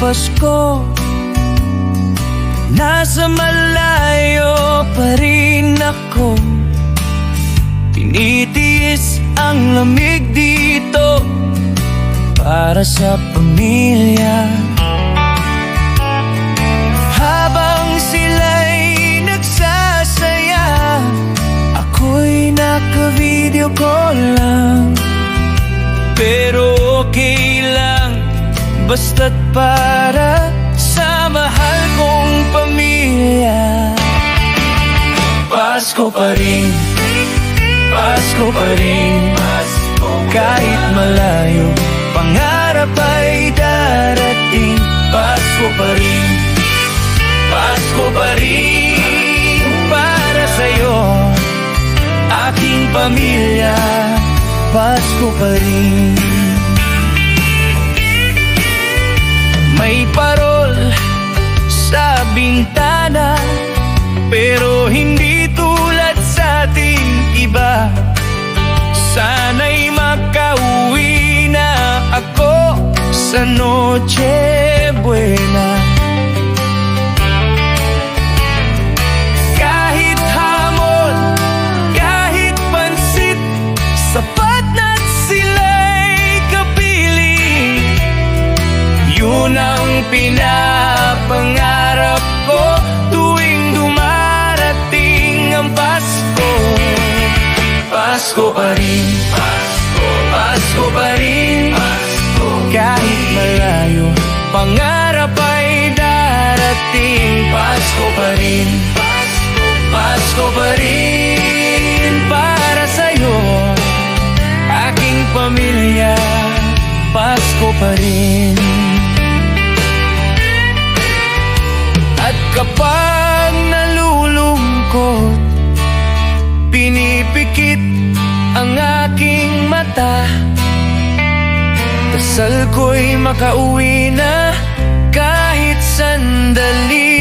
Pasko, nasa malayo pa rin ako. Tinitiis ang lamig dito para sa pamilya. Habang sila'y nagsasaya, ako'y naka-video call lang. Pero okay lang, basta't para sa mahal kong pamilya. Pasko pa rin, Pasko pa rin, kahit malayo, pangarap ay darating. Pasko pa rin, Pasko pa rin, para sa'yo, aking pamilya. Pasko pa rin. May parol sa bintana, pero hindi tulad sa ating iba. Sana'y makauwi na ako sa Noche Buena. Kahit hamon, kahit pansit, sapat na't sila'y kapiling. Yun ang pinapangarap ko tuwing dumarating ang Pasko. Pasko pa rin, Pasko pa rin, kahit malayo, pangarap ay darating. Pasko pa rin, Pasko pa rin, para sa'yo, aking pamilya. Pasko pa rin. At kapag nalulungkot, pinipikit ang aking mata, dasal ko'y makauwi na kahit sandali.